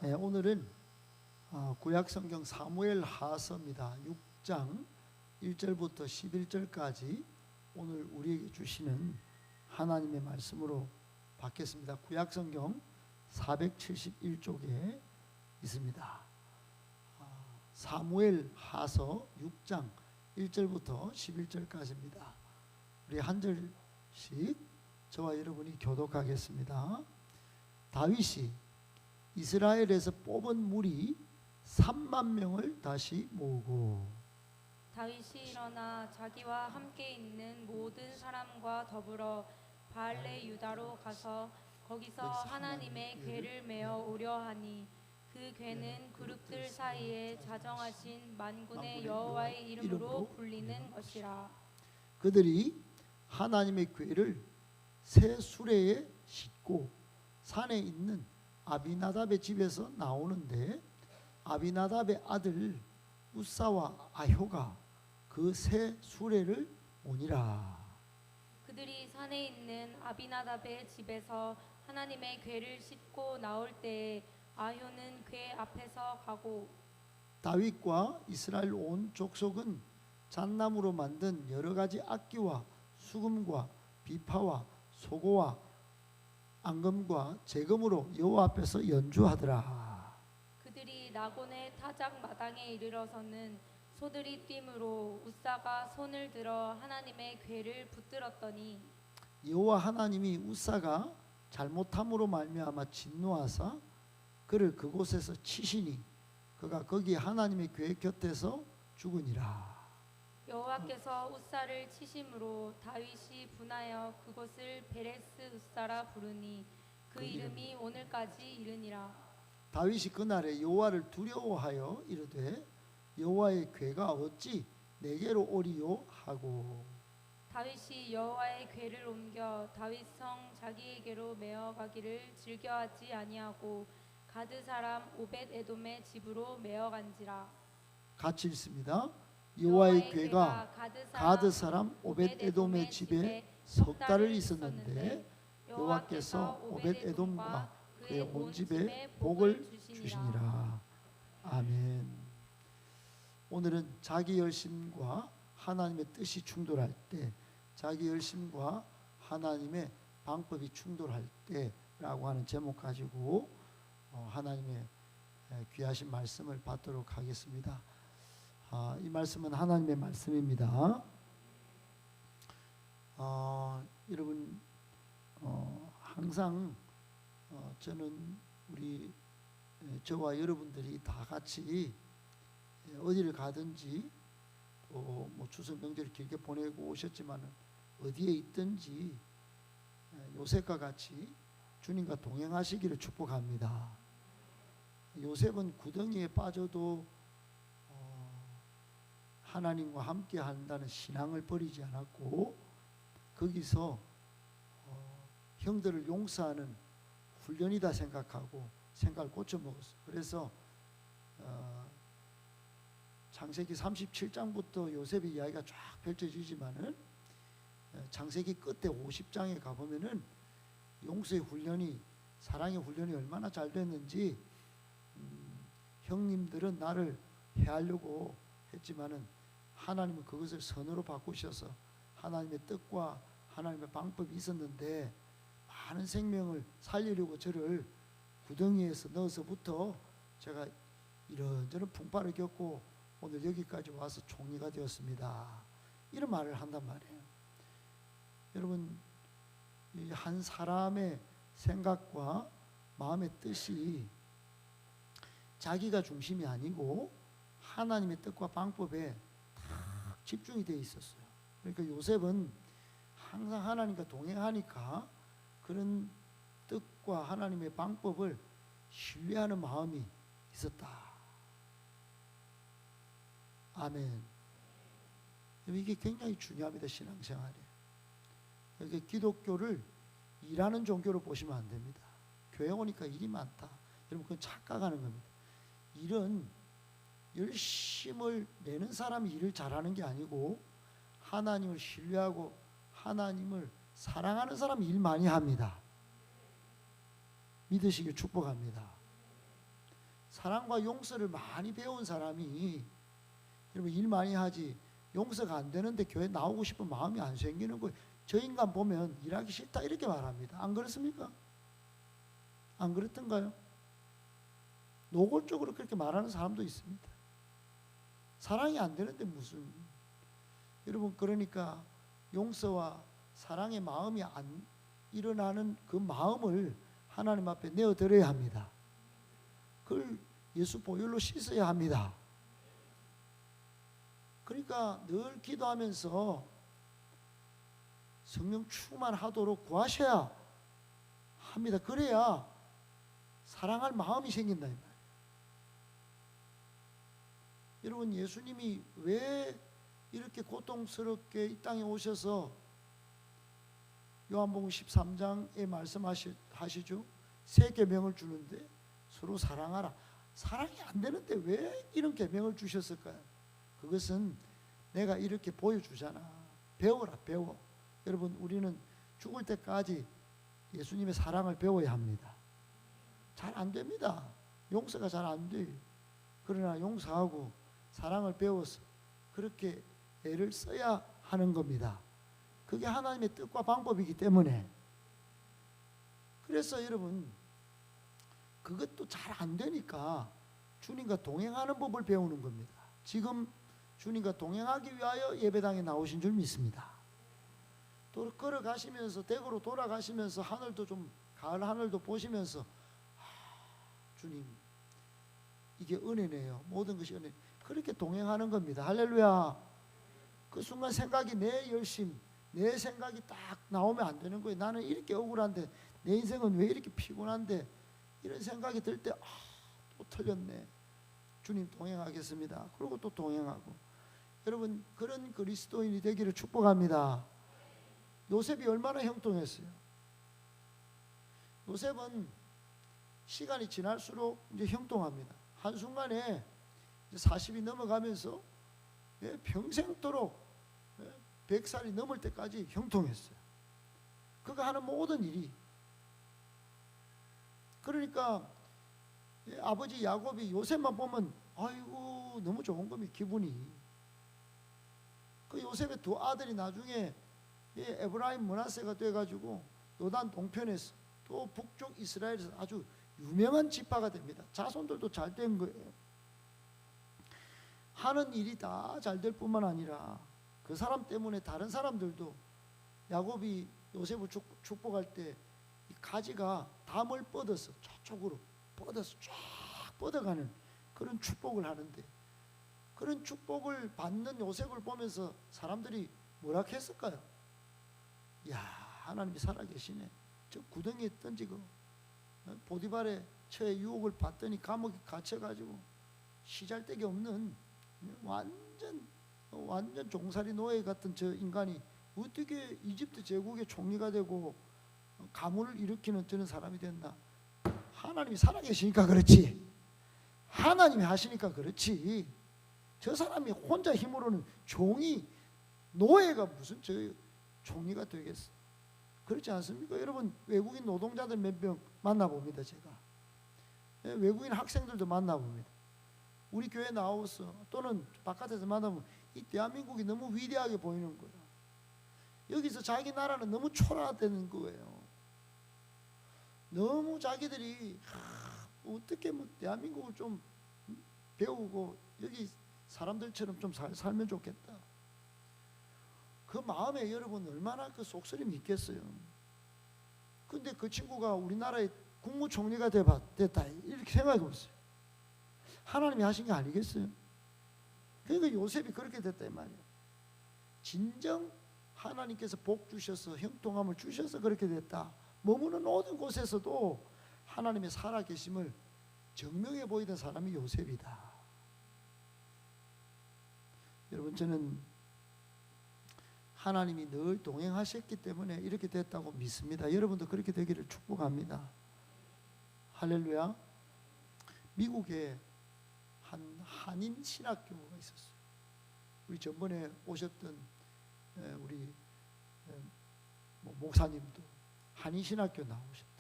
오늘은 구약성경 사무엘 하서입니다. 6장 1절부터 11절까지 오늘 우리에게 주시는 하나님의 말씀으로 받겠습니다. 구약성경 471쪽에 있습니다. 사무엘 하서 6장 1절부터 11절까지입니다. 우리 한 절씩 저와 여러분이 교독하겠습니다. 다윗이 이스라엘에서 뽑은 무리 3만 명을 다시 모으고 다윗이 일어나 자기와 함께 있는 모든 사람과 더불어 바알레 유다로 가서 거기서 하나님의 궤를 메어 오려 하니 그 궤는 그룹들 사이에 자정하신 만군의 여호와의 이름으로 불리는 것이라. 그들이 하나님의 궤를 새 수레에 싣고 산에 있는 아비나답의 집에서 나오는데 아비나답의 아들 우사와 아효가 그 새 수레를 오니라. 그들이 산에 있는 아비나답의 집에서 하나님의 궤를 싣고 나올 때에 아효는 궤 앞에서 가고 다윗과 이스라엘 온 족속은 잣나무로 만든 여러 가지 악기와 수금과 비파와 소고와 앙금과 제금으로 여호와 앞에서 연주하더라. 그들이 나곤의 타작 마당에 이르러서는 소들이 뛰므로 우사가 손을 들어 하나님의 궤를 붙들었더니 여호와 하나님이 우사가 잘못함으로 말미암아 진노하사 그를 그곳에서 치시니 그가 거기 하나님의 궤 곁에서 죽으니라. 여호와께서 우사를 치심으로 다윗이 분하여 그곳을 베레스 우사라 부르니 그 이름이 오늘까지 이르니라. 다윗이 그날에 여호와를 두려워하여 이르되 여호와의 궤가 어찌 내게로 오리요 하고 다윗이 여호와의 궤를 옮겨 다윗성 자기에게로 메어 가기를 즐겨하지 아니하고 가드 사람 오벳 에돔의 집으로 메어 간지라. 같이 읽습니다. 여호와의 궤가 가드 사람 오벳 에돔의 집에 석 달을 있었는데 여호와께서 오벳 에돔과 그의 온 집에 복을 주시니라. 아멘. 오늘은 자기 열심과 하나님의 뜻이 충돌할 때, 자기 열심과 하나님의 방법이 충돌할 때라고 하는 제목 가지고 하나님의 귀하신 말씀을 받도록 하겠습니다. 이 말씀은 하나님의 말씀입니다. 여러분 항상 저는 저와 여러분들이 다 같이 어디를 가든지 또 뭐 추석 명절을 길게 보내고 오셨지만 어디에 있든지 요셉과 같이 주님과 동행하시기를 축복합니다. 요셉은 구덩이에 빠져도 하나님과 함께 한다는 신앙을 버리지 않았고 거기서 형들을 용서하는 훈련이다 생각하고 생각을 고쳐먹었어요. 그래서 창세기 37장부터 요셉의 이야기가 쫙 펼쳐지지만은 창세기 끝에 50장에 가보면은 용서의 훈련이 사랑의 훈련이 얼마나 잘 됐는지 형님들은 나를 해하려고 했지만은 하나님은 그것을 선으로 바꾸셔서 하나님의 뜻과 하나님의 방법이 있었는데 많은 생명을 살리려고 저를 구덩이에서 넣어서부터 제가 이런저런 풍파를 겪고 오늘 여기까지 와서 총리가 되었습니다. 이런 말을 한단 말이에요. 여러분 이 한 사람의 생각과 마음의 뜻이 자기가 중심이 아니고 하나님의 뜻과 방법에 딱 집중이 되어 있었어요. 그러니까 요셉은 항상 하나님과 동행하니까 그런 뜻과 하나님의 방법을 신뢰하는 마음이 있었다. 아멘. 이게 굉장히 중요합니다. 신앙생활에. 이게 기독교를 일하는 종교로 보시면 안 됩니다. 교회 오니까 일이 많다. 여러분 그건 착각하는 겁니다. 일은 열심을 내는 사람이 일을 잘하는 게 아니고 하나님을 신뢰하고 하나님을 사랑하는 사람이 일 많이 합니다. 믿으시길 축복합니다. 사랑과 용서를 많이 배운 사람이 여러분 일 많이 하지 용서가 안 되는데 교회 나오고 싶은 마음이 안 생기는 거예요. 저 인간 보면 일하기 싫다 이렇게 말합니다. 안 그렇습니까? 안 그렇던가요? 노골적으로 그렇게 말하는 사람도 있습니다. 사랑이 안 되는데 무슨 여러분 그러니까 용서와 사랑의 마음이 안 일어나는 그 마음을 하나님 앞에 내어드려야 합니다. 그걸 예수 보혈로 씻어야 합니다. 그러니까 늘 기도하면서 성령 충만하도록 구하셔야 합니다. 그래야 사랑할 마음이 생긴다 이 말이에요. 여러분 예수님이 왜 이렇게 고통스럽게 이 땅에 오셔서 요한복음 13장에 말씀하시죠. 새 계명을 주는데 서로 사랑하라. 사랑이 안 되는데 왜 이런 계명을 주셨을까요? 그것은 내가 이렇게 보여주잖아. 배워라 배워. 여러분 우리는 죽을 때까지 예수님의 사랑을 배워야 합니다. 잘 안 됩니다. 용서가 잘 안 돼요. 그러나 용서하고 사랑을 배워서 그렇게 애를 써야 하는 겁니다. 그게 하나님의 뜻과 방법이기 때문에. 그래서 여러분 그것도 잘 안 되니까 주님과 동행하는 법을 배우는 겁니다. 지금 주님과 동행하기 위하여 예배당에 나오신 줄 믿습니다. 또 걸어가시면서 대구로 돌아가시면서 하늘도 좀 가을 하늘도 보시면서 주님 이게 은혜네요. 모든 것이 은혜. 그렇게 동행하는 겁니다. 할렐루야. 그 순간 생각이 내 열심 내 생각이 딱 나오면 안 되는 거예요. 나는 이렇게 억울한데 내 인생은 왜 이렇게 피곤한데 이런 생각이 들 때 또 틀렸네. 주님 동행하겠습니다. 그리고 또 동행하고. 여러분 그런 그리스도인이 되기를 축복합니다. 요셉이 얼마나 형통했어요. 요셉은 시간이 지날수록 이제 형통합니다. 한순간에 40이 넘어가면서 평생도록 100살이 넘을 때까지 형통했어요. 그가 하는 모든 일이. 그러니까 아버지 야곱이 요셉만 보면 아이고 너무 좋은 겁니다. 기분이. 그 요셉의 두 아들이 나중에 에브라임 므낫세가 돼가지고 요단 동편에서 또 북쪽 이스라엘에서 아주 유명한 지파가 됩니다. 자손들도 잘 된 거예요. 하는 일이 다 잘 될 뿐만 아니라 그 사람 때문에 다른 사람들도 야곱이 요셉을 축복할 때 이 가지가 담을 뻗어서 저쪽으로 뻗어서 쫙 뻗어가는 그런 축복을 하는데 그런 축복을 받는 요셉을 보면서 사람들이 뭐라 했을까요? 야 하나님이 살아계시네. 저 구덩이에 던지고 보디발의 처에 유혹을 받더니 감옥에 갇혀가지고 시잘데기 없는 완전 종살이 노예 같은 저 인간이 어떻게 이집트 제국의 총리가 되고 가문을 일으키는 저런 사람이 됐나? 하나님이 살아계시니까 그렇지. 하나님이 하시니까 그렇지. 저 사람이 혼자 힘으로는 종이 노예가 무슨 저 총리가 되겠어? 그렇지 않습니까? 여러분 외국인 노동자들 몇 명 만나봅니다. 제가 외국인 학생들도 만나봅니다. 우리 교회 나와서 또는 바깥에서 만나보면 이 대한민국이 너무 위대하게 보이는 거예요. 여기서 자기 나라는 너무 초라되는 거예요. 너무 자기들이 어떻게 뭐 대한민국을 좀 배우고 여기 사람들처럼 좀 살면 좋겠다. 그 마음에 여러분 얼마나 그 속쓰림이 있겠어요. 근데 그 친구가 우리나라의 국무총리가 됐다 이렇게 생각해 보세요. 하나님이 하신 게 아니겠어요? 그러니까 요셉이 그렇게 됐다 이 말이에요. 진정 하나님께서 복 주셔서 형통함을 주셔서 그렇게 됐다. 머무는 모든 곳에서도 하나님의 살아계심을 증명해 보이던 사람이 요셉이다. 여러분 저는 하나님이 늘 동행하셨기 때문에 이렇게 됐다고 믿습니다. 여러분도 그렇게 되기를 축복합니다. 할렐루야. 미국에 한 한인 신학교가 있었어요. 우리 전번에 오셨던 우리 목사님도 한인 신학교 나오셨다.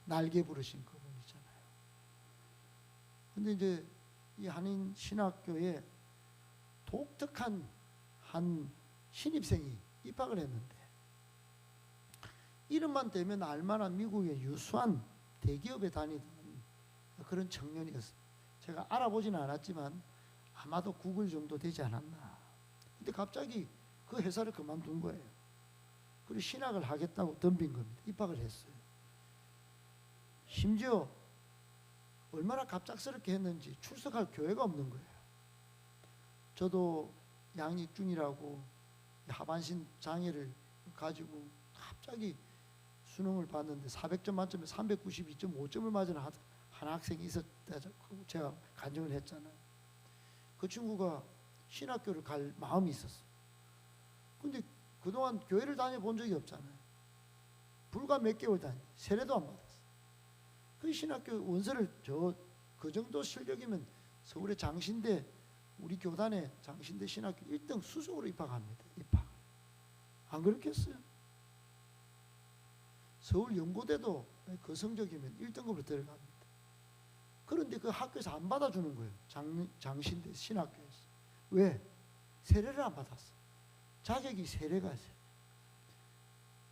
날개 부르신 그분 있잖아요. 근데 이제 이 한인 신학교에 독특한 한 신입생이 입학을 했는데, 이름만 대면 알만한 미국의 유수한 대기업에 다니던 그런 청년이었어요. 제가 알아보지는 않았지만 아마도 구글 정도 되지 않았나. 근데 갑자기 그 회사를 그만둔 거예요. 그리고 신학을 하겠다고 덤빈 겁니다. 입학을 했어요. 심지어 얼마나 갑작스럽게 했는지 출석할 교회가 없는 거예요. 저도 양익중이라고 하반신 장애를 가지고 갑자기 수능을 봤는데 400점 만점에 392.5점을 맞은 한 학생이 있었다, 제가 간증을 했잖아요. 그 친구가 신학교를 갈 마음이 있었어요. 근데 그동안 교회를 다녀본 적이 없잖아요. 불과 몇 개월 세례도 안 받았어요. 그 신학교 원서를 그 정도 실력이면 서울의 장신대, 우리 교단의 장신대 신학교 1등 수석으로 입학합니다. 입학. 안 그렇겠어요? 서울 연고대도 그 성적이면 1등급으로 들어갑니다. 그런데 그 학교에서 안 받아주는 거예요. 장신대 신학교에서. 왜? 세례를 안 받았어. 자격이 세례가 있어요.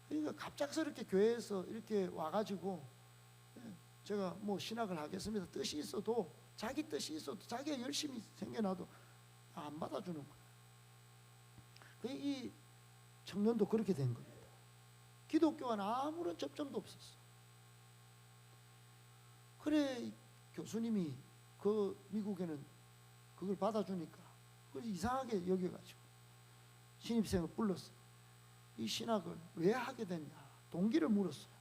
그러니까 갑작스럽게 교회에서 이렇게 와가지고 제가 뭐 신학을 하겠습니다. 뜻이 있어도, 자기 뜻이 있어도, 자기가 열심히 생겨나도 안 받아주는 거예요. 이 청년도 그렇게 된 겁니다. 기독교와는 아무런 접점도 없었어. 그래 교수님이 그 미국에는 그걸 받아주니까 그걸 이상하게 여겨가지고 신입생을 불렀어. 이 신학을 왜 하게 됐냐 동기를 물었어요.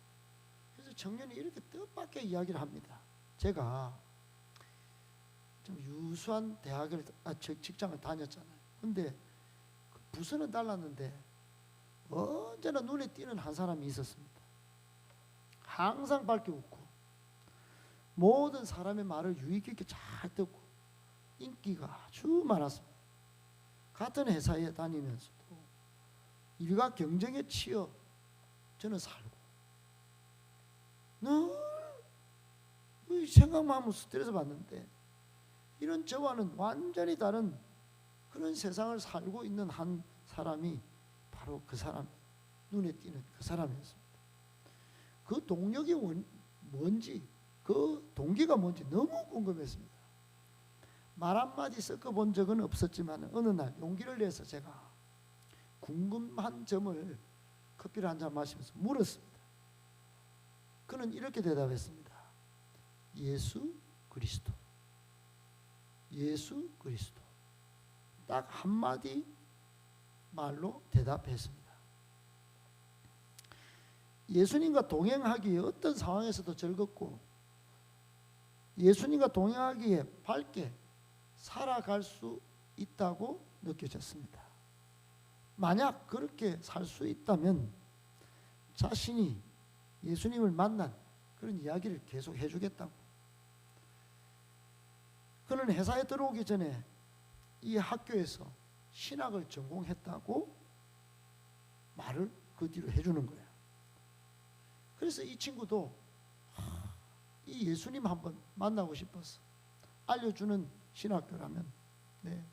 그래서 청년이 이렇게 뜻밖의 이야기를 합니다. 제가 좀 유수한 직장을 다녔잖아요. 근데 그 부서는 달랐는데 언제나 눈에 띄는 한 사람이 있었습니다. 항상 밝게 웃고 모든 사람의 말을 유익 있게 잘 듣고 인기가 아주 많았습니다. 같은 회사에 다니면서도 일과 경쟁에 치여 저는 살고 늘 생각만 하면 스트레스 받는데, 이런 저와는 완전히 다른 그런 세상을 살고 있는 한 사람이 바로 그 사람, 눈에 띄는 그 사람이었습니다. 그 동력이 뭔지, 그 동기가 뭔지 너무 궁금했습니다. 말 한마디 섞어본 적은 없었지만 어느 날 용기를 내서 제가 궁금한 점을 커피를 한잔 마시면서 물었습니다. 그는 이렇게 대답했습니다. 예수 그리스도. 예수 그리스도. 딱 한마디 말로 대답했습니다. 예수님과 동행하기에 어떤 상황에서도 즐겁고 예수님과 동행하기에 밝게 살아갈 수 있다고 느껴졌습니다. 만약 그렇게 살 수 있다면 자신이 예수님을 만난 그런 이야기를 계속 해주겠다고. 그는 회사에 들어오기 전에 이 학교에서 신학을 전공했다고 말을 그 뒤로 해주는 거예요. 그래서 이 친구도 이 예수님 한번 만나고 싶었어. 알려주는 신학교라면, 네,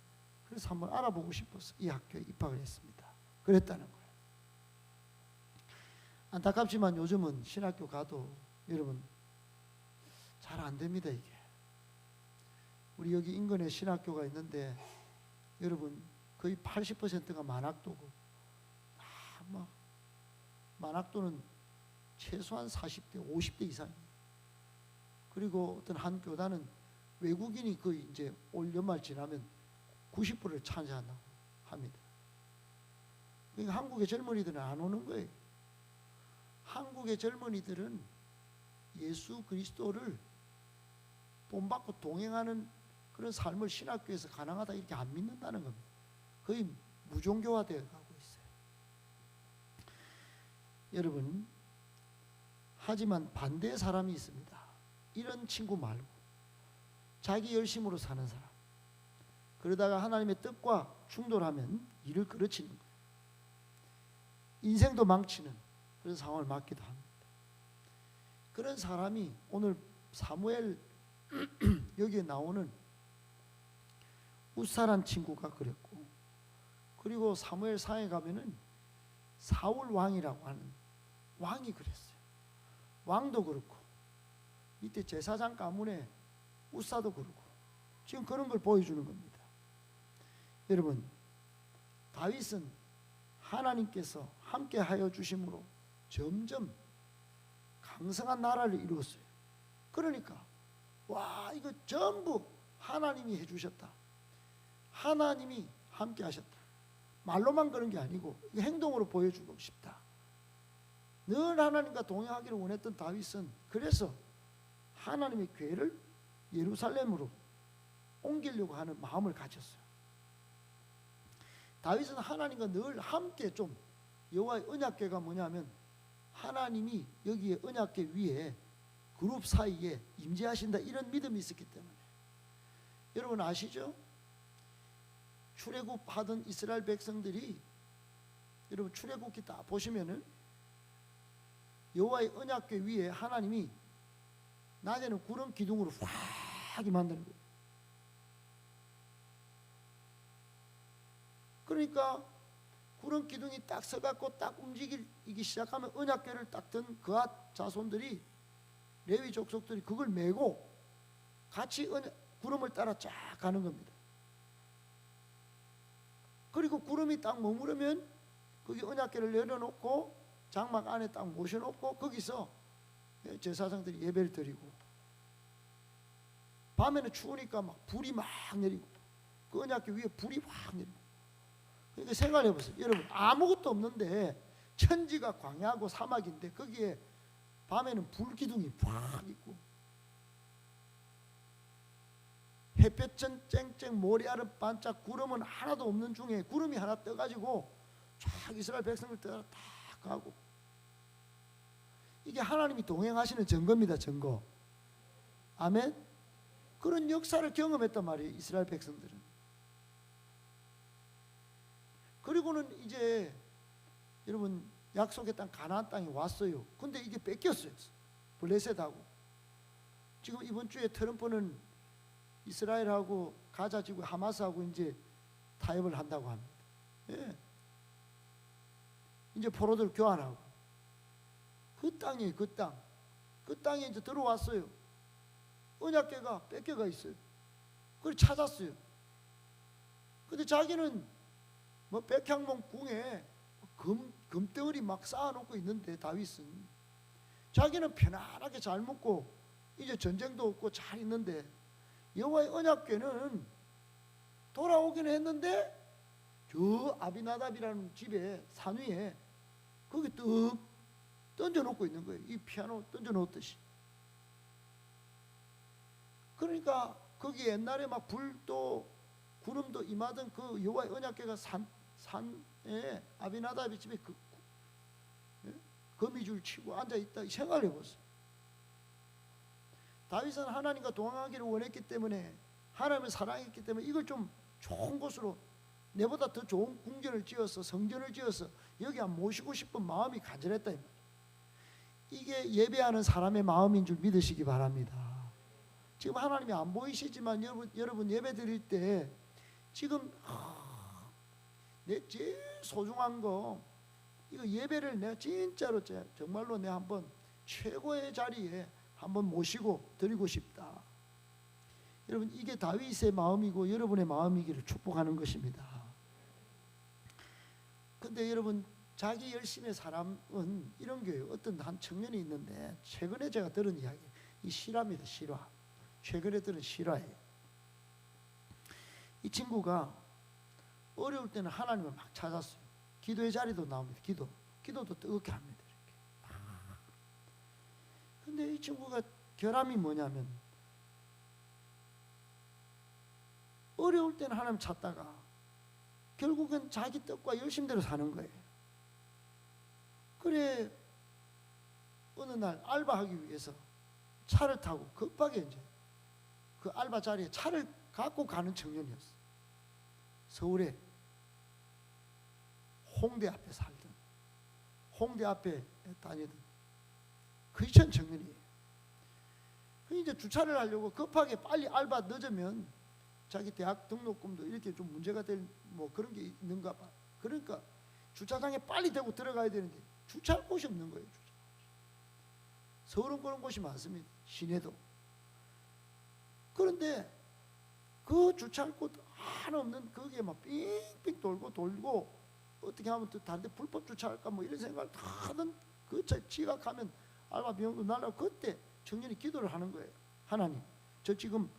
그래서 한번 알아보고 싶어서 이 학교에 입학을 했습니다. 그랬다는 거예요. 안타깝지만 요즘은 신학교 가도 여러분 잘 안 됩니다. 이게 우리 여기 인근에 신학교가 있는데 여러분 거의 80%가 만학도고, 막 만학도는 최소한 40대, 50대 이상이에요. 그리고 어떤 한 교단은 외국인이 거의 이제 올 연말 지나면 90%를 차지한다고 합니다. 그러니까 한국의 젊은이들은 안 오는 거예요. 한국의 젊은이들은 예수 그리스도를 본받고 동행하는 그런 삶을 신학교에서 가능하다 이렇게 안 믿는다는 겁니다. 거의 무종교화되어 가고 있어요. 여러분, 하지만 반대의 사람이 있습니다. 이런 친구 말고 자기 열심으로 사는 사람, 그러다가 하나님의 뜻과 충돌하면 일을 그르치는 거예요. 인생도 망치는 그런 상황을 맞기도 합니다. 그런 사람이 오늘 사무엘 여기에 나오는 웃사란 친구가 그랬고, 그리고 사무엘상에 가면은 사울 왕이라고 하는 왕이 그랬어요. 왕도 그렇고 밑에 제사장 가문에 웃사도 그렇고 지금 그런 걸 보여주는 겁니다. 여러분, 다윗은 하나님께서 함께 하여 주심으로 점점 강성한 나라를 이루었어요. 그러니까 와, 이거 전부 하나님이 해주셨다. 하나님이 함께 하셨다. 말로만 그런 게 아니고 행동으로 보여주고 싶다. 늘 하나님과 동행하기를 원했던 다윗은 그래서 하나님의 궤를 예루살렘으로 옮기려고 하는 마음을 가졌어요. 다윗은 하나님과 늘 함께 좀, 여호와의 언약궤가 뭐냐면 하나님이 여기에 언약궤 위에 그룹 사이에 임재하신다, 이런 믿음이 있었기 때문에. 여러분 아시죠? 출애굽하던 이스라엘 백성들이, 여러분 출애굽기 다 보시면은 여호와의 언약궤 위에 하나님이 낮에는 구름 기둥으로 확 만드는 거예요. 그러니까 구름 기둥이 딱 서갖고 딱 움직이기 시작하면 언약궤를 딱 든 그앗 자손들이, 레위 족속들이 그걸 메고 같이 구름을 따라 쫙 가는 겁니다. 그리고 구름이 딱 머무르면 거기 언약궤를 내려놓고 장막 안에 딱 모셔놓고 거기서 제사장들이 예배를 드리고, 밤에는 추우니까 막 불이 막 내리고, 그 언약궤 위에 불이 확 내리고. 그러니까 생각해 보세요. 여러분, 아무것도 없는데 천지가 광야하고 사막인데 거기에 밤에는 불기둥이 확 있고, 햇볕은 쨍쨍, 모래알은 반짝, 구름은 하나도 없는 중에 구름이 하나 떠가지고 쫙 이스라엘 백성을 따라 딱 가고, 이게 하나님이 동행하시는 증거입니다. 증거. 아멘. 그런 역사를 경험했단 말이에요, 이스라엘 백성들은. 그리고는 이제 여러분 약속의 땅 가나안 땅에 왔어요. 근데 이게 뺏겼어요. 블레셋하고. 지금 이번 주에 트럼프는 이스라엘하고 가자 지구 하마스하고 이제 타협을 한다고 합니다. 예. 이제 포로들 교환하고. 그 땅이에요, 그 땅. 그 땅에 이제 들어왔어요. 언약궤가 뺏겨가 있어요. 그걸 찾았어요. 근데 자기는 뭐 백향목 궁에 금덩어리 막 쌓아놓고 있는데, 다윗은 자기는 편안하게 잘 먹고 이제 전쟁도 없고 잘 있는데, 여호와의 언약궤는 돌아오기는 했는데 저 아비나답이라는 집에 산 위에 거기 뚝 던져놓고 있는 거예요. 이 피아노 던져놓듯이. 그러니까 거기 옛날에 막 불도 구름도 임하던 그 여호와의 언약궤가 산에 아비나답의 집에 거미줄 치고 앉아있다, 생각해 보세요. 다윗은 하나님과 동행하기를 원했기 때문에, 하나님을 사랑했기 때문에 이걸 좀 좋은 곳으로, 내보다 더 좋은 궁전을 지어서 성전을 지어서 여기 한 모시고 싶은 마음이 간절했다. 이게 예배하는 사람의 마음인 줄 믿으시기 바랍니다. 지금 하나님이 안 보이시지만 여러분 예배 드릴 때 지금 내 제일 소중한 거, 이거 예배를 내가 진짜로 정말로 내가 한번 최고의 자리에 한번 모시고 드리고 싶다. 여러분, 이게 다윗의 마음이고 여러분의 마음이기를 축복하는 것입니다. 근데 여러분, 자기 열심의 사람은 이런 거예요. 어떤 한 청년이 있는데, 최근에 제가 들은 이야기, 이 실화입니다. 실화. 최근에 들은 실화예요. 이 친구가 어려울 때는 하나님을 막 찾았어요. 기도의 자리도 나옵니다. 기도도 뜨겁게 합니다. 이렇게. 근데 이 친구가 결함이 뭐냐면, 어려울 때는 하나님 찾다가 결국은 자기 뜻과 열심대로 사는 거예요. 그래 어느 날 알바하기 위해서 차를 타고 급하게 이제 그 알바 자리에 차를 갖고 가는 청년이었어. 서울에 홍대 앞에 살던, 홍대 앞에 다니던 크리스천 청년이에요. 이제 주차를 하려고 급하게 빨리 알바 늦으면 자기 대학 등록금도 이렇게 좀 문제가 될 뭐 그런 게 있는가 봐. 그러니까 주차장에 빨리 대고 들어가야 되는데 주차할 곳이 없는 거예요. 주차. 서울은 그런 곳이 많습니다. 시내도. 그런데 그 주차할 곳 하나 없는 거기에 막 삥삥 돌고 어떻게 하면 또 다른데 불법 주차할까 뭐 이런 생각을 다 하던 그 지각하면 알바 비용도 날라고 그때 청년이 기도를 하는 거예요. 하나님, 저 지금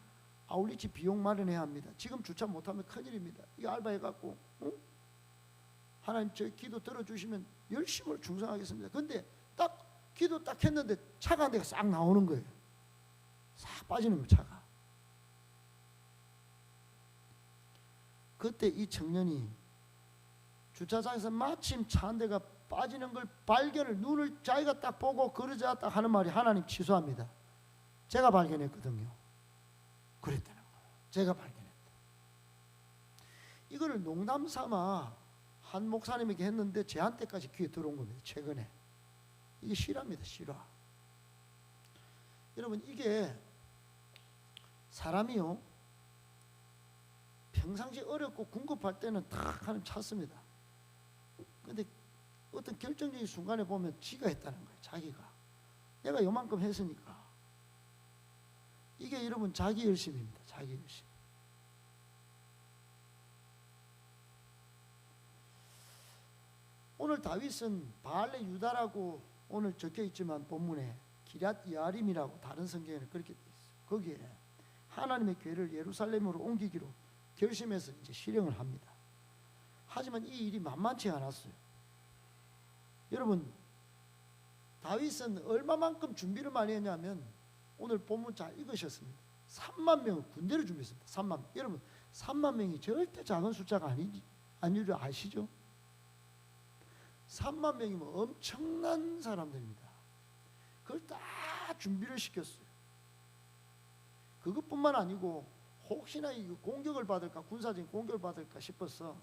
아울리치 비용 마련해야 합니다. 지금 주차 못하면 큰일입니다. 이 알바 해갖고 하나님 저 기도 들어주시면 열심히 충성하겠습니다. 근데 딱 기도 딱 했는데 차가 한 대가 싹 나오는 거예요. 싹 빠지는 거예요. 차가. 그때 이 청년이 주차장에서 마침 차 한 대가 빠지는 걸 발견을 눈을 자기가 딱 보고 그러자 딱 하는 말이 하나님 취소합니다. 제가 발견했거든요. 그랬다는 거예요. 제가 발견했다. 이거를 농담 삼아 한 목사님에게 했는데 제한테까지 귀에 들어온 겁니다. 최근에. 이게 실화입니다. 실화. 여러분 이게 사람이요 평상시 어렵고 궁급할 때는 탁 하나님 찾습니다. 근데 어떤 결정적인 순간에 보면 지가 했다는 거예요. 자기가. 내가 요만큼 했으니까. 이게 여러분 자기 열심입니다. 자기 열심. 오늘 다윗은 바알레 유다라고 오늘 적혀 있지만 본문에 기럇 여아림이라고 다른 성경에는 그렇게 돼 있어요. 거기에 하나님의 궤를 예루살렘으로 옮기기로 결심해서 이제 실행을 합니다. 하지만 이 일이 만만치 않았어요. 여러분 다윗은 얼마만큼 준비를 많이 했냐면 오늘 본문 잘 읽으셨습니다. 3만 명을 군대를 준비했습니다. 3만 명. 여러분 3만 명이 절대 작은 숫자가 아닌 줄 아시죠? 3만 명이면 엄청난 사람들입니다. 그걸 다 준비를 시켰어요. 그것뿐만 아니고 혹시나 이 공격을 받을까 군사적인 공격을 받을까 싶어서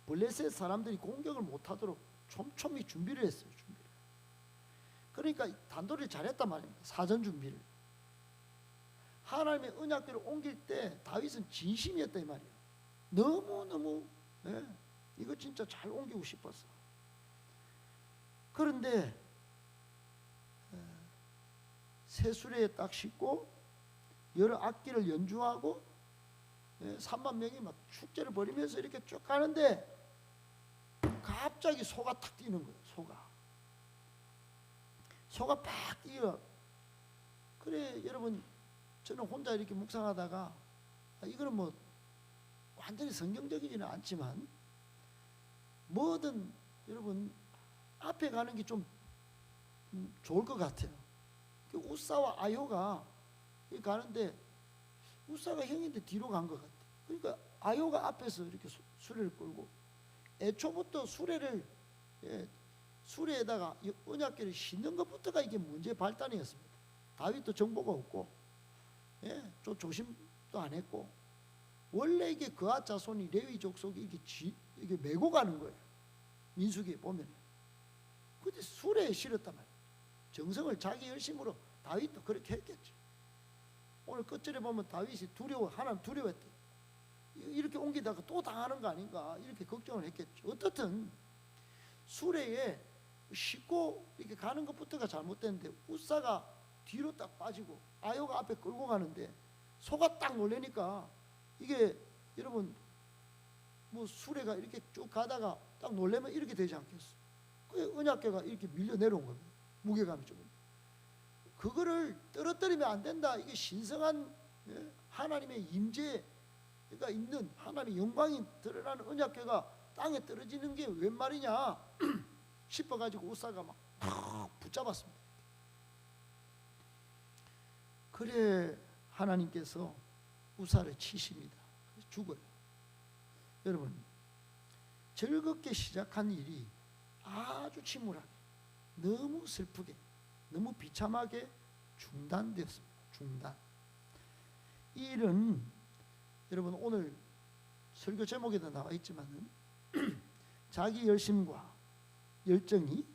블레셋 사람들이 공격을 못하도록 촘촘히 준비를 했어요. 준비를. 그러니까 단도리를 잘했단 말입니다. 사전 준비를. 하나님의 언약궤를 옮길 때 다윗은 진심이었다 이 말이에요. 너무너무 이거 진짜 잘 옮기고 싶었어. 그런데 새 수레에 딱 싣고 여러 악기를 연주하고 3만 명이 막 축제를 벌이면서 이렇게 쭉 가는데 갑자기 소가 탁 뛰는 거예요. 소가 팍 뛰어. 그래 여러분 저는 혼자 이렇게 묵상하다가 이거는 뭐 완전히 성경적이지는 않지만 뭐든 여러분 앞에 가는 게 좀 좋을 것 같아요. 우사와 아요가 가는데 우사가 형인데 뒤로 간 것 같아요. 그러니까 아요가 앞에서 이렇게 수레를 끌고 애초부터 수레에다가 언약궤를 싣는 것부터가 이게 문제의 발단이었습니다. 다윗도 정보가 없고 좀 조심도 안 했고 원래 이게 그아 자손이 레위 족속이 이게 메고 가는 거예요. 민수기에 보면. 근데 수레에 실었단 말이에요. 정성을 자기 열심으로 다윗도 그렇게 했겠죠. 오늘 끝절에 보면 다윗이 하나님 두려워했대. 이렇게 옮기다가 또 당하는 거 아닌가 이렇게 걱정을 했겠죠. 어떻든 수레에 싣고 이렇게 가는 것부터가 잘못됐는데 우사가 뒤로 딱 빠지고 아요가 앞에 끌고 가는데 소가 딱 놀래니까 이게 여러분 뭐 수레가 이렇게 쭉 가다가 딱 놀래면 이렇게 되지 않겠어? 그 언약궤가 이렇게 밀려 내려온 겁니다. 무게감이 좀. 그거를 떨어뜨리면 안 된다. 이게 신성한 하나님의 임재가 있는 하나님의 영광이 드러나는 언약궤가 땅에 떨어지는 게 웬 말이냐 싶어가지고 우사가 막 붙잡았습니다. 그래 하나님께서 우사를 치십니다. 죽어요. 여러분 즐겁게 시작한 일이 아주 침울하게 너무 슬프게 너무 비참하게 중단되었습니다. 중단. 이 일은 여러분 오늘 설교 제목에도 나와 있지만 자기 열심과 열정이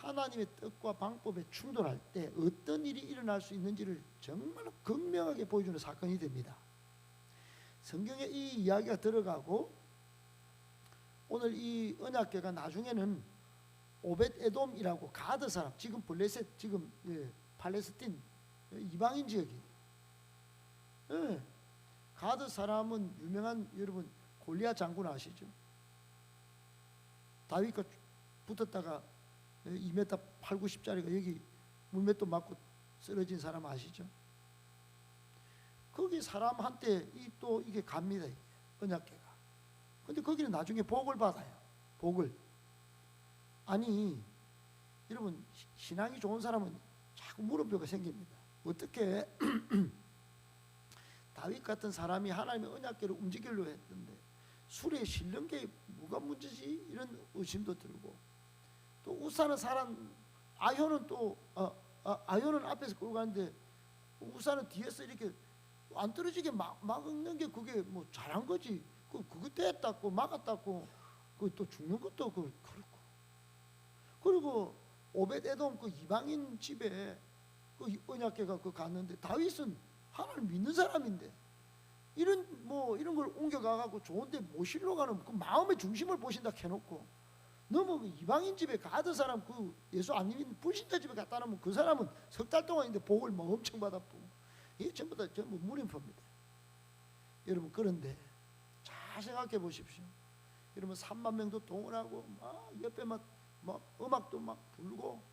하나님의 뜻과 방법에 충돌할 때 어떤 일이 일어날 수 있는지를 정말 극명하게 보여주는 사건이 됩니다. 성경에 이 이야기가 들어가고 오늘 이 언약궤가 나중에는 오벳 에돔이라고 가드 사람, 지금 블레셋, 지금 팔레스틴 이방인 지역이, 가드 사람은 유명한, 여러분 골리앗 장군 아시죠? 다윗과 붙었다가 2m 8, 90짜리가 여기 물맷도 맞고 쓰러진 사람 아시죠? 거기 사람한테 또 이게 갑니다, 이게 언약궤가. 근데 거기는 나중에 복을 받아요. 복을. 아니 여러분, 신앙이 좋은 사람은 자꾸 물음표가 생깁니다. 어떻게 다윗 같은 사람이 하나님의 언약궤를 움직이려고 했는데 술에 실는 게 뭐가 문제지? 이런 의심도 들고, 또 우사는 사람, 아효는 또 아효는 앞에서 끌고 가는데 우사는 뒤에서 이렇게 안 떨어지게 막는 게 그게 뭐 잘한 거지. 그거 됐다고 막았다고 그 또 죽는 것도 그렇고. 그리고 오벳 에돔 그 이방인 집에 그 언약궤가 그 갔는데 다윗은 하나님 믿는 사람인데 이런 걸 옮겨가 갖고 좋은데 모실러 가는 그 마음의 중심을 보신다 해놓고 너무 그 이방인 집에 가던 사람, 그 예수 안 믿는 불신자 집에 갔다 놓으면 그 사람은 석 달 동안인데 복을 뭐 엄청 받았고, 이게 전부 물음표입니다. 여러분, 그런데 잘 생각해 보십시오. 여러분 3만 명도 동원하고 막 옆에 막 음악도 막 부르고,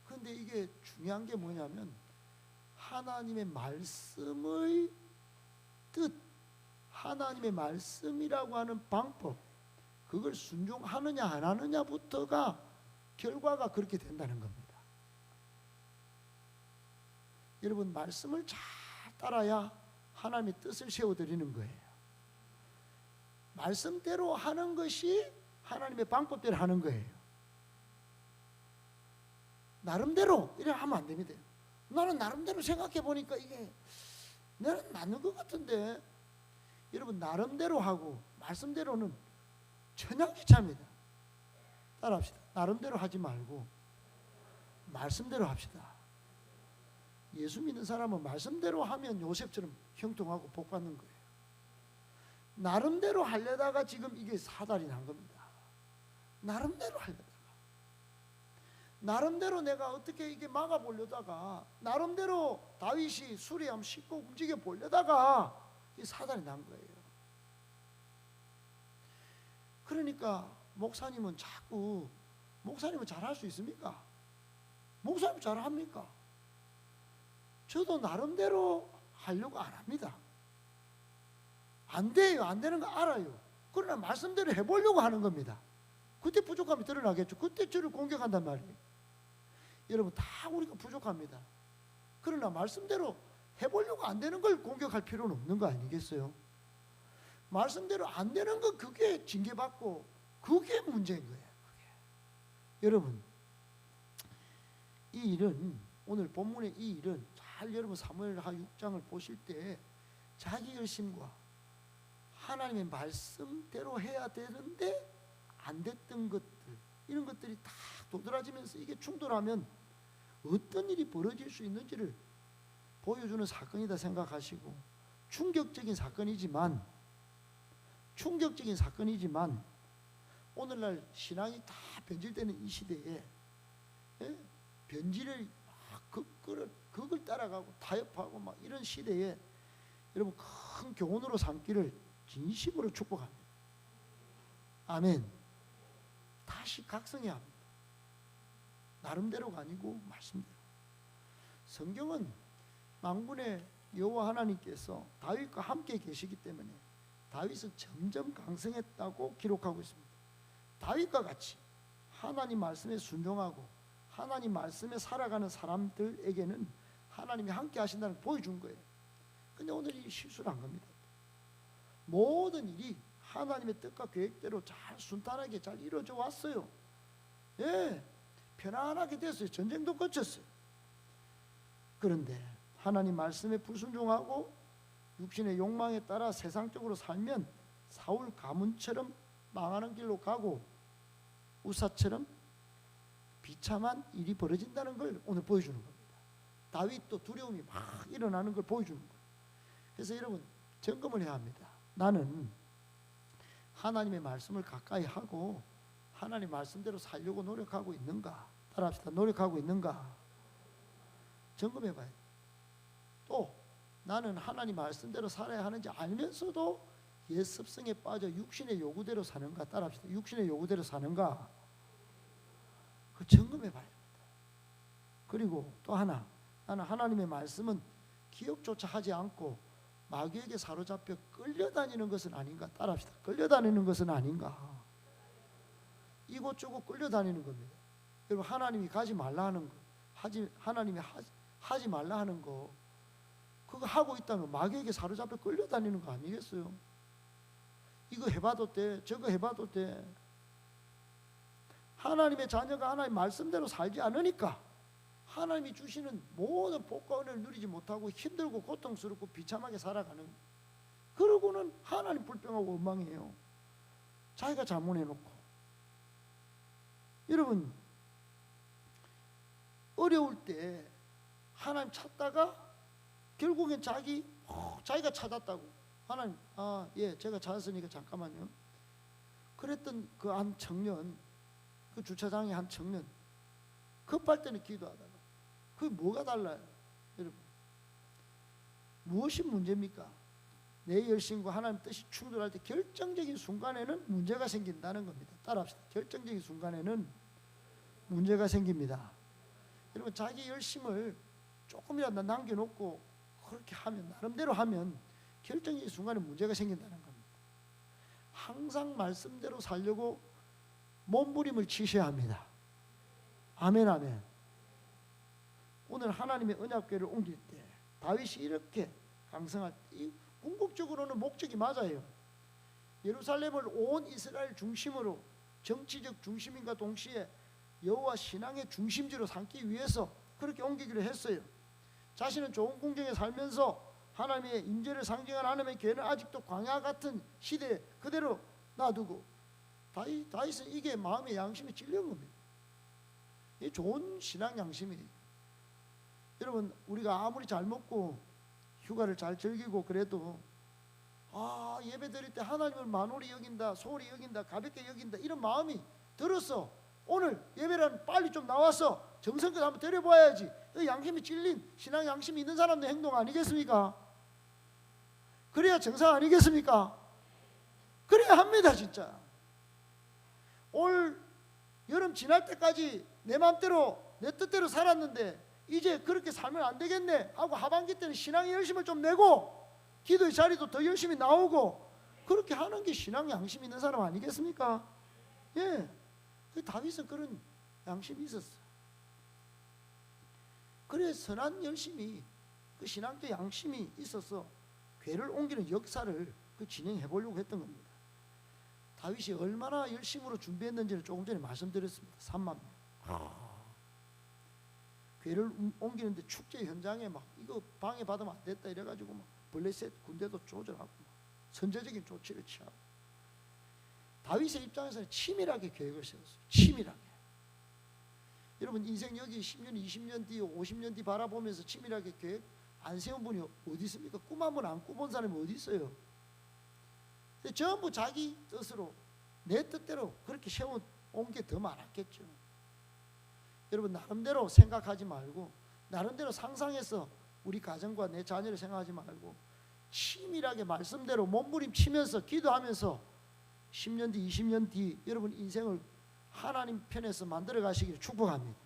그런데 이게 중요한 게 뭐냐면 하나님의 말씀의 뜻, 하나님의 말씀이라고 하는 방법, 그걸 순종하느냐 안 하느냐부터가 결과가 그렇게 된다는 겁니다. 여러분, 말씀을 잘 따라야 하나님의 뜻을 세워드리는 거예요. 말씀대로 하는 것이 하나님의 방법대로 하는 거예요. 나름대로 이래 하면 안 됩니다. 나는 나름대로 생각해 보니까 이게 나는 맞는 것 같은데, 여러분, 나름대로 하고 말씀대로는 천양지차입니다. 따라합시다. 나름대로 하지 말고 말씀대로 합시다. 예수 믿는 사람은 말씀대로 하면 요셉처럼 형통하고 복 받는 거예요. 나름대로 하려다가 지금 이게 사달이 난 겁니다. 나름대로 하려다가, 나름대로 내가 어떻게 이게 막아보려다가, 나름대로 다윗이 수리함 싣고 움직여 보려다가 이 사달이 난 거예요. 그러니까 목사님은 자꾸, 목사님은 잘할 수 있습니까? 목사님 잘합니까? 저도 나름대로 하려고 안 합니다. 안 돼요. 안 되는 거 알아요. 그러나 말씀대로 해보려고 하는 겁니다. 그때 부족함이 드러나겠죠. 그때 저를 공격한단 말이에요. 여러분, 다 우리가 부족합니다. 그러나 말씀대로 해보려고 안 되는 걸 공격할 필요는 없는 거 아니겠어요? 말씀대로 안 되는 거, 그게 징계받고 그게 문제인 거예요. 그게. 여러분, 이 일은, 오늘 본문의 이 일은 잘 여러분 사무엘하 6장을 보실 때 자기 열심과 하나님의 말씀대로 해야 되는데 안 됐던 것들, 이런 것들이 다 도드라지면서 이게 충돌하면 어떤 일이 벌어질 수 있는지를 보여주는 사건이다 생각하시고, 충격적인 사건이지만 오늘날 신앙이 다 변질되는 이 시대에 변질을 그걸 따라가고 타협하고 막 이런 시대에 여러분 큰 교훈으로 삼기를 진심으로 축복합니다. 아멘. 다시 각성해야 합니다. 나름대로가 아니고 말씀대로. 성경은 만군의 여호와 하나님께서 다윗과 함께 계시기 때문에 다윗은 점점 강성했다고 기록하고 있습니다. 다윗과 같이 하나님 말씀에 순종하고 하나님 말씀에 살아가는 사람들에게는 하나님이 함께 하신다는 걸 보여준 거예요. 근데 오늘 이 실수를 한 겁니다. 모든 일이 하나님의 뜻과 계획대로 잘 순탄하게 잘 이루어져 왔어요. 편안하게 됐어요. 전쟁도 거쳤어요. 그런데 하나님 말씀에 불순종하고 육신의 욕망에 따라 세상적으로 살면 사울 가문처럼 망하는 길로 가고 우사처럼 비참한 일이 벌어진다는 걸 오늘 보여주는 겁니다. 다윗도 두려움이 막 일어나는 걸 보여주는 거예요. 그래서 여러분 점검을 해야 합니다. 나는 하나님의 말씀을 가까이 하고 하나님 말씀대로 살려고 노력하고 있는가? 따라합시다. 노력하고 있는가? 점검해 봐요. 또 나는 하나님 말씀대로 살아야 하는지 알면서도 옛 습성에 빠져 육신의 요구대로 사는가? 따라합시다. 육신의 요구대로 사는가? 그 점검해 봐야 합니다. 그리고 또 하나, 나는 하나님의 말씀은 기억조차 하지 않고 마귀에게 사로잡혀 끌려다니는 것은 아닌가? 따라합시다. 끌려다니는 것은 아닌가? 이곳저곳 끌려다니는 겁니다. 여러분 하나님이 가지 말라 하는 거, 하나님이 하지 말라 하는 거, 그거 하고 있다면 마귀에게 사로잡혀 끌려다니는 거 아니겠어요? 이거 해봐도 돼, 저거 해봐도 돼. 하나님의 자녀가 하나님 말씀대로 살지 않으니까 하나님이 주시는 모든 복과 은혜를 누리지 못하고 힘들고 고통스럽고 비참하게 살아가는, 그러고는 하나님 불평하고 원망해요. 자기가 잘못해놓고. 여러분 어려울 때 하나님 찾다가 결국엔 자기가 찾았다고, 하나님 예 제가 찾았으니까 잠깐만요. 그랬던 그 한 청년, 그 주차장의 한 청년, 급할 때는 기도하다가, 그게 뭐가 달라요? 여러분 무엇이 문제입니까? 내 열심과 하나님 뜻이 충돌할 때 결정적인 순간에는 문제가 생긴다는 겁니다. 따라합시다. 결정적인 순간에는 문제가 생깁니다. 여러분 자기 열심을 조금이라도 남겨놓고 그렇게 하면, 나름대로 하면 결정적인 순간에 문제가 생긴다는 겁니다. 항상 말씀대로 살려고 몸부림을 치셔야 합니다. 아멘 아멘. 오늘 하나님의 언약궤를 옮길 때 다윗이 이렇게 강성할 때 궁극적으로는 목적이 맞아요. 예루살렘을 온 이스라엘 중심으로, 정치적 중심인과 동시에 여호와 신앙의 중심지로 삼기 위해서 그렇게 옮기기로 했어요. 자신은 좋은 궁정에 살면서 하나님의 임재를 상징하는 하나님의 교회는 아직도 광야 같은 시대에 그대로 놔두고, 다윗은 이게 마음의 양심이 찔린 겁니다. 이게 좋은 신앙 양심이에요. 여러분 우리가 아무리 잘 먹고 휴가를 잘 즐기고 그래도 예배 드릴 때 하나님을 만홀히 여긴다, 소홀히 여긴다, 가볍게 여긴다, 이런 마음이 들어서 오늘 예배라는 빨리 좀 나와서 정성껏 한번 드려봐야지, 그 양심이 찔린 신앙 양심이 있는 사람의 행동 아니겠습니까? 그래야 정상 아니겠습니까? 그래야 합니다. 진짜 올 여름 지날 때까지 내 맘대로 내 뜻대로 살았는데 이제 그렇게 살면 안 되겠네 하고 하반기 때는 신앙의 열심을 좀 내고 기도의 자리도 더 열심히 나오고 그렇게 하는 게 신앙 양심 있는 사람 아니겠습니까? 예, 다윗은 그런 양심이 있었어요. 그래 선한 열심이, 그 신앙적 양심이 있어서 궤를 옮기는 역사를 진행해 보려고 했던 겁니다. 다윗이 얼마나 열심으로 준비했는지를 조금 전에 말씀드렸습니다. 3만 명. 궤를 옮기는데 축제 현장에 막 이거 방해받으면 안 됐다 이래가지고 막 블레셋 군대도 조절하고 막 선제적인 조치를 취하고, 다윗의 입장에서는 치밀하게 계획을 세웠어요. 치밀하게. 여러분 인생 여기 10년, 20년 뒤, 50년 뒤 바라보면서 치밀하게 계획 안 세운 분이 어디 있습니까? 꿈 한 번 안 꾸본 사람이 어디 있어요? 전부 자기 뜻으로 내 뜻대로 그렇게 세워온 게 더 많았겠죠. 여러분 나름대로 생각하지 말고, 나름대로 상상해서 우리 가정과 내 자녀를 생각하지 말고 치밀하게 말씀대로 몸부림치면서 기도하면서 10년 뒤 20년 뒤 여러분 인생을 하나님 편에서 만들어 가시기를 축복합니다.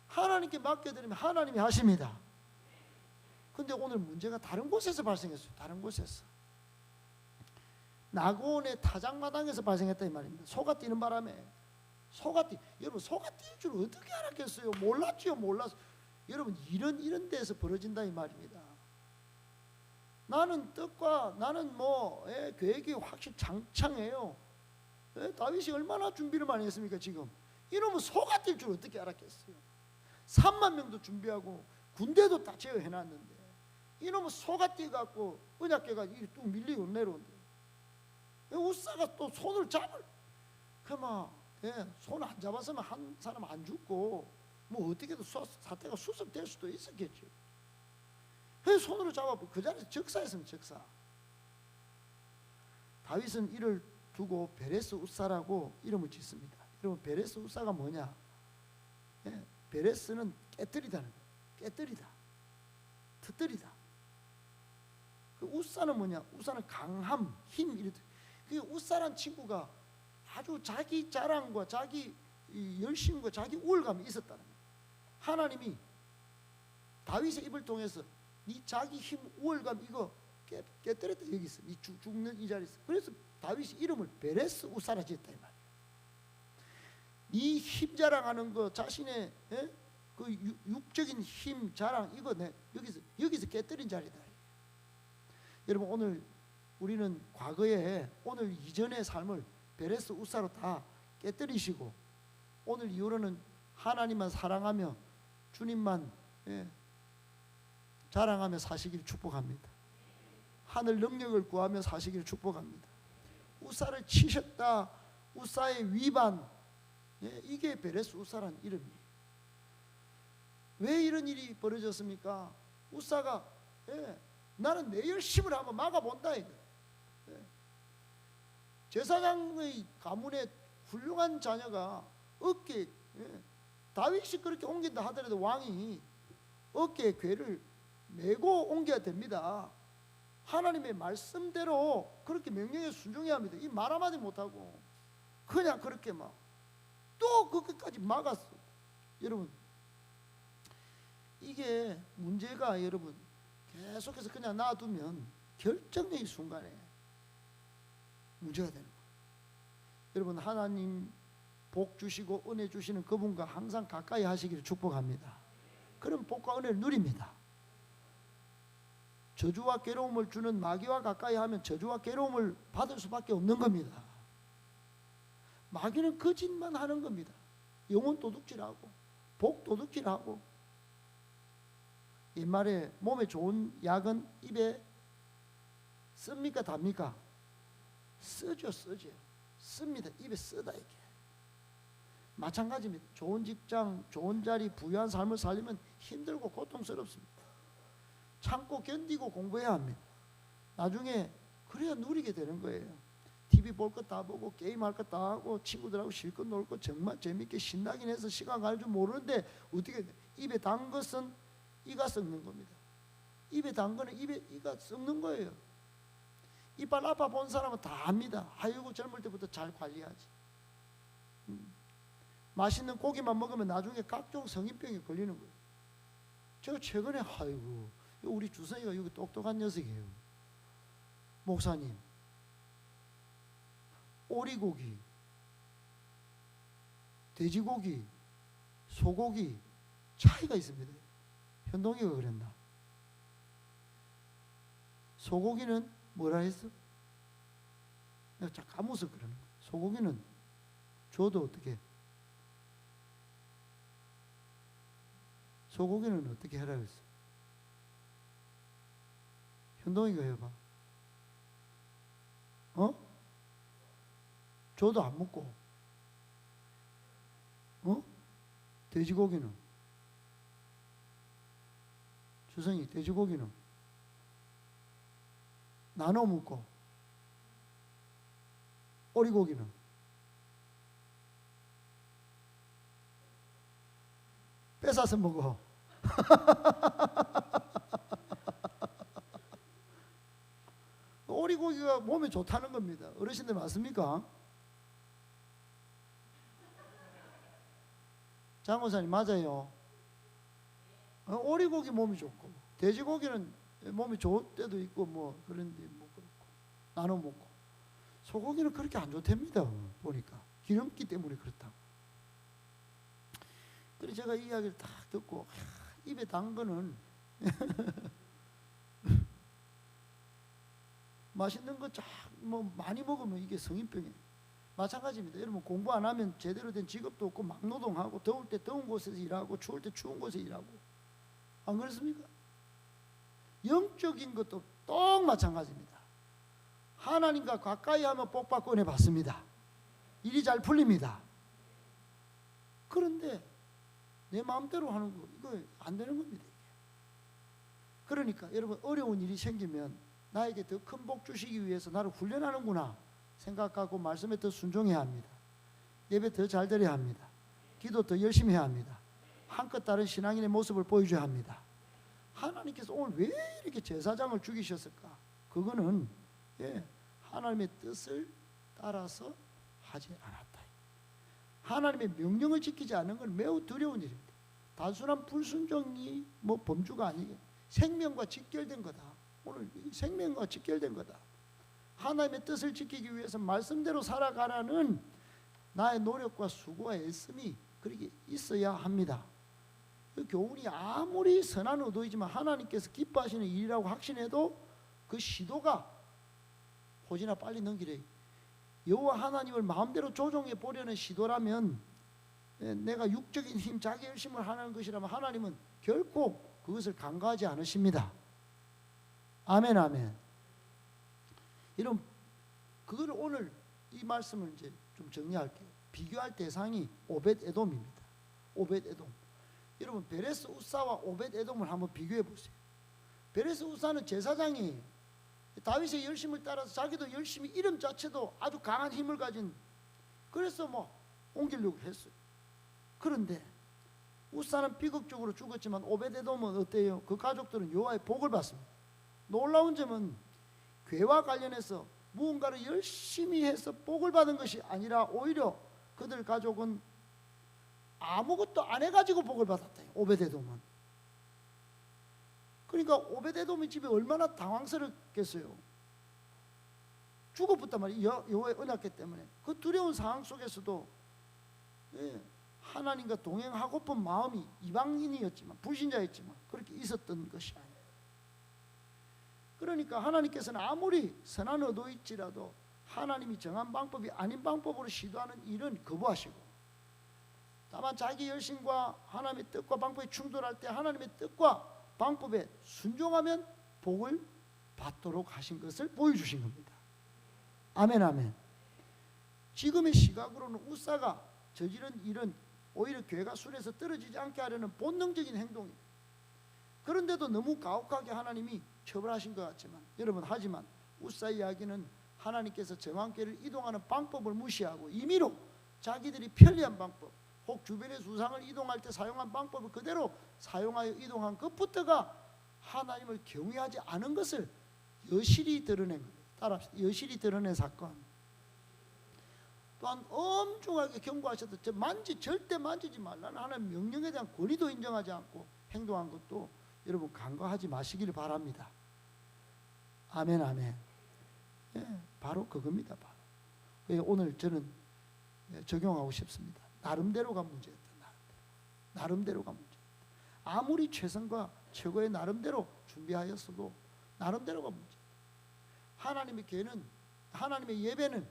하나님께 맡겨드리면 하나님이 하십니다. 근데 오늘 문제가 다른 곳에서 발생했어요. 다른 곳에서 나고온의 타작마당에서 발생했다 이 말입니다. 소가 뛰는 바람에 여러분 소가 뛸 줄 어떻게 알았겠어요? 몰랐지요. 몰랐어. 여러분 이런 데서 벌어진다 이 말입니다. 나는 뜻과 나는 계획이 확실히 장창해요. 다윗이 얼마나 준비를 많이 했습니까? 지금 이놈은 소가 뛸 줄 어떻게 알았겠어요? 3만 명도 준비하고 군대도 다 제어해놨는데 이놈은 소가 뛰어갖고 언약궤가 뚝 밀리고 내려온대. 우사가 또 손을 잡을 그만 손 안 잡았으면 한 사람 안 죽고 뭐 어떻게든 사태가 수습될 수도 있었겠죠. 손으로 잡아보 그 자리에 적사했으면 적사. 다윗은 이를 두고 베레스 우사라고 이름을 짓습니다. 여러분 베레스 우사가 뭐냐? 베레스는 깨뜨리다는 거예요. 깨뜨리다, 터뜨리다. 그 우사는 뭐냐? 우사는 강함, 힘 이렇듯. 그 우사란 친구가 아주 자기 자랑과 자기 열심과 자기 우월감이 있었다는 거예요. 하나님이 다윗의 입을 통해서 네 자기 힘, 우월감 이거 깨뜨렸다. 여기 있어. 네 죽는 이 자리에 있어. 그래서 다윗이 이름을 베레스 우사라 지었다 이 말이에요. 네 힘 자랑하는 거, 자신의 그 육적인 힘 자랑 이거 여기서 깨뜨린 자리다. 여러분 오늘 우리는 과거에 오늘 이전의 삶을 베레스 우사로 다 깨뜨리시고 오늘 이후로는 하나님만 사랑하며 주님만 자랑하며 사시기를 축복합니다. 하늘 능력을 구하며 사시기를 축복합니다. 우사를 치셨다. 우사의 위반, 이게 베레스 우사라는 이름이에요. 왜 이런 일이 벌어졌습니까? 우사가 나는 내 열심을 한번 막아본다 이거. 제사장의 가문의 훌륭한 자녀가 어깨, 다윗이 그렇게 옮긴다 하더라도 왕이 어깨에 궤를 메고 옮겨야 됩니다. 하나님의 말씀대로 그렇게 명령에 순종해야 합니다. 이 말 한마디 못하고 그냥 그렇게 막 또 그것까지 막았어. 여러분 이게 문제가 여러분 계속해서 그냥 놔두면 결정적인 순간에 문제가 되는 거예요. 여러분 하나님 복 주시고 은혜 주시는 그분과 항상 가까이 하시기를 축복합니다. 그럼 복과 은혜를 누립니다. 저주와 괴로움을 주는 마귀와 가까이 하면 저주와 괴로움을 받을 수밖에 없는 겁니다. 마귀는 거짓만 하는 겁니다. 영혼 도둑질하고 복 도둑질하고. 옛말에 몸에 좋은 약은 입에 씁니까 답니까? 쓰죠. 씁니다. 입에 쓰다 이게. 마찬가지입니다. 좋은 직장, 좋은 자리, 부유한 삶을 살려면 힘들고 고통스럽습니다. 참고 견디고 공부해야 합니다. 나중에 그래야 누리게 되는 거예요. TV 볼 것 다 보고 게임할 것 다 하고 친구들하고 실컷 놀 거 정말 재밌게 신나긴 해서 시간 가는 줄 모르는데 어떻게 입에 단 것은 이가 썩는 겁니다. 입에 단 거는 이가 썩는 거예요. 이빨 아파 본 사람은 다 압니다. 아이고 젊을 때부터 잘 관리하지. 맛있는 고기만 먹으면 나중에 각종 성인병에 걸리는 거예요. 제가 최근에 아이고 우리 주선이가 여기 똑똑한 녀석이에요. 목사님, 오리고기, 돼지고기, 소고기 차이가 있습니다. 현동이가 그랬나? 소고기는 뭐라 했어? 내가 자 까무서 그러는 거야. 소고기는 줘도 어떻게? 소고기는 어떻게 해라 했어? 현동이가 해봐. 줘도 안 먹고. 돼지고기는? 주성이 돼지고기는? 나눠 먹고. 오리고기는? 뺏어서 먹어. 오리고기가 몸에 좋다는 겁니다. 어르신들 맞습니까? 장고사님 맞아요. 오리고기 몸이 좋고 돼지고기는 몸이 좋을 때도 있고 뭐 그런데 뭐 그렇고 나눠 먹고 소고기는 그렇게 안 좋답니다. 보니까 기름기 때문에 그렇다고. 그래서 제가 이 이야기를 딱 듣고 입에 단 거는 맛있는 거 뭐 많이 먹으면 이게 성인병이에요. 마찬가지입니다. 여러분 공부 안 하면 제대로 된 직업도 없고 막노동하고 더울 때 더운 곳에서 일하고 추울 때 추운 곳에서 일하고 안 그렇습니까? 영적인 것도 똑 마찬가지입니다. 하나님과 가까이 하면 복 받고 은혜 받습니다. 일이 잘 풀립니다. 그런데 내 마음대로 하는 거 이거 안 되는 겁니다. 그러니까 여러분 어려운 일이 생기면 나에게 더 큰 복 주시기 위해서 나를 훈련하는구나 생각하고 말씀에 더 순종해야 합니다. 예배 더 잘 드려야 합니다. 기도 더 열심히 해야 합니다. 한껏 다른 신앙인의 모습을 보여줘야 합니다. 하나님께서 오늘 왜 이렇게 제사장을 죽이셨을까? 그거는 하나님의 뜻을 따라서 하지 않았다. 하나님의 명령을 지키지 않는 건 매우 두려운 일입니다. 단순한 불순종이 범주가 아니게 생명과 직결된 거다. 오늘 생명과 직결된 거다. 하나님의 뜻을 지키기 위해서 말씀대로 살아가라는 나의 노력과 수고와 애씀이 그렇게 있어야 합니다. 그 교훈이 아무리 선한 의도이지만 하나님께서 기뻐하시는 일이라고 확신해도 그 시도가 혹이나 빨리 넘기래. 여호와 하나님을 마음대로 조종해 보려는 시도라면 내가 육적인 힘, 자기 열심을 하는 것이라면 하나님은 결코 그것을 간과하지 않으십니다. 아멘, 아멘. 이런 그걸 오늘 이 말씀을 이제 좀 정리할게요. 비교할 대상이 오벳 에돔입니다. 오벳 에돔. 여러분 베레스 우사와 오벳 에돔을 한번 비교해 보세요. 베레스 우사는 제사장이 다윗의 열심을 따라서 자기도 열심히 이름 자체도 아주 강한 힘을 가진 그래서 옮기려고 했어요. 그런데 우사는 비극적으로 죽었지만 오벳 에돔은 어때요? 그 가족들은 여호와의 복을 받습니다. 놀라운 점은 괴와 관련해서 무언가를 열심히 해서 복을 받은 것이 아니라 오히려 그들 가족은 아무것도 안 해가지고 복을 받았대요. 오벳에돔은. 그러니까 오벳에돔의 집이 얼마나 당황스럽겠어요. 죽어붙단 말이에요. 여호와의 은혜였기 때문에. 그 두려운 상황 속에서도 하나님과 동행하고픈 마음이 이방인이었지만 불신자였지만 그렇게 있었던 것이 아니에요. 그러니까 하나님께서는 아무리 선한 의도일지라도 하나님이 정한 방법이 아닌 방법으로 시도하는 일은 거부하시고 다만 자기 열심과 하나님의 뜻과 방법이 충돌할 때 하나님의 뜻과 방법에 순종하면 복을 받도록 하신 것을 보여주신 겁니다. 아멘, 아멘. 지금의 시각으로는 우사가 저지른 일은 오히려 교회가 술에서 떨어지지 않게 하려는 본능적인 행동입니다. 그런데도 너무 가혹하게 하나님이 처벌하신 것 같지만 여러분 하지만 우사 이야기는 하나님께서 정황계를 이동하는 방법을 무시하고 임의로 자기들이 편리한 방법 혹 주변의 수상을 이동할 때 사용한 방법을 그대로 사용하여 이동한 것부터가 하나님을 경외하지 않은 것을 여실히 드러낸 거예요. 따라합시다. 여실히 드러낸 사건. 또한 엄중하게 경고하셔도 절대 만지지 말라는 하나님의 명령에 대한 권위도 인정하지 않고 행동한 것도 여러분 간과하지 마시기를 바랍니다. 아멘, 아멘. 바로 그겁니다. 바로. 오늘 저는 적용하고 싶습니다. 나름대로가 문제였다. 나름대로가 문제였다. 아무리 최선과 최고의 나름대로 준비하였어도 나름대로가 문제였다. 하나님의 교회는 하나님의 예배는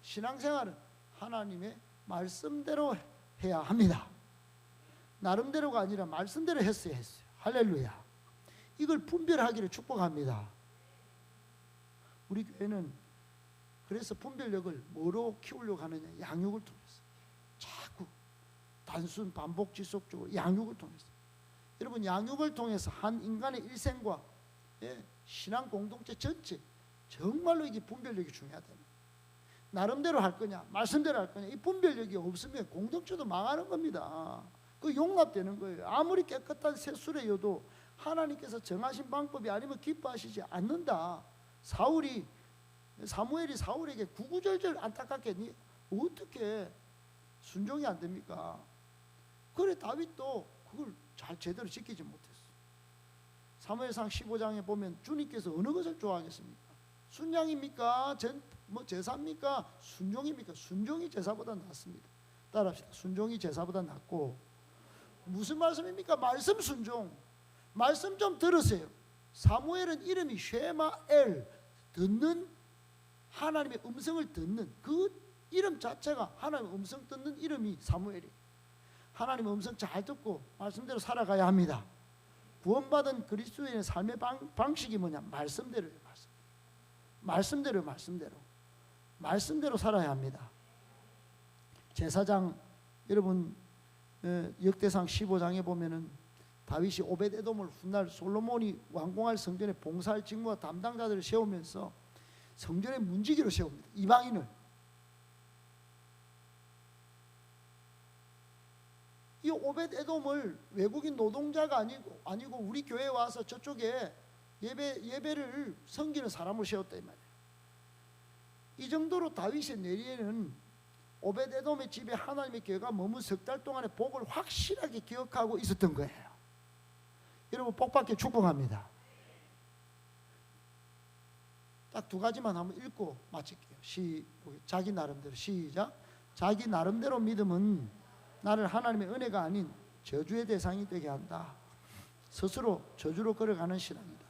신앙생활은 하나님의 말씀대로 해야 합니다. 나름대로가 아니라 말씀대로 했어요. 할렐루야. 이걸 분별하기를 축복합니다. 우리 교회는 그래서 분별력을 뭐로 키우려고 하느냐? 양육을 통해서. 자꾸 단순 반복 지속적으로 양육을 통해서. 여러분 양육을 통해서 한 인간의 일생과 신앙 공동체 전체 정말로 이게 분별력이 중요하다. 나름대로 할 거냐 말씀대로 할 거냐 이 분별력이 없으면 공동체도 망하는 겁니다. 그 용납되는 거예요. 아무리 깨끗한 세수레여도 하나님께서 정하신 방법이 아니면 기뻐하시지 않는다. 사무엘이 사울에게 구구절절 안타깝게 니 어떻게 순종이 안 됩니까? 그래 다윗도 그걸 잘 제대로 지키지 못했어. 사무엘상 15장에 보면 주님께서 어느 것을 좋아하겠습니까? 순양입니까? 제사입니까? 순종입니까? 순종이 제사보다 낫습니다. 따라합시다. 순종이 제사보다 낫고 무슨 말씀입니까? 말씀 순종. 말씀 좀 들으세요. 사무엘은 이름이 쉐마엘 듣는 하나님의 음성을 듣는 그 이름 자체가 하나님의 음성 듣는 이름이 사무엘이에요. 하나님의 음성 잘 듣고 말씀대로 살아가야 합니다. 구원받은 그리스도인의 삶의 방식이 뭐냐? 말씀대로예요. 말씀대로 살아야 합니다. 제사장 여러분 역대상 15장에 보면은 다윗이 오벳에돔을 훗날 솔로몬이 완공할 성전에 봉사할 직무와 담당자들을 세우면서 성전의 문지기로 세웁니다. 이방인을. 이 오벳에돔을 외국인 노동자가 아니고 우리 교회에 와서 저쪽에 예배를 섬기는 사람으로 세웠다 이 말이에요. 이 정도로 다윗의 뇌리에는 오벳에돔의 집에 하나님의 교회가 머문 석 달 동안의 복을 확실하게 기억하고 있었던 거예요. 여러분 복받게 축복합니다. 딱 두 가지만 한번 읽고 마칠게요. 자기 나름대로 시작. 자기 나름대로 믿음은 나를 하나님의 은혜가 아닌 저주의 대상이 되게 한다. 스스로 저주로 걸어가는 신앙이다.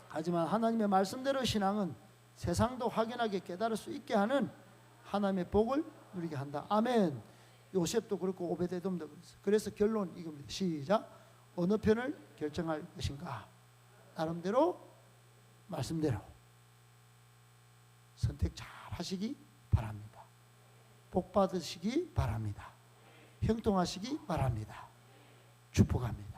하지만 하나님의 말씀대로 신앙은 세상도 확연하게 깨달을 수 있게 하는 하나님의 복을 누리게 한다. 아멘. 요셉도 그렇고 오벳에돔도 그랬어요. 그래서 결론 이겁니다. 시작. 어느 편을 결정할 것인가? 나름대로 말씀대로 선택 잘 하시기 바랍니다. 복 받으시기 바랍니다. 형통하시기 바랍니다. 축복합니다.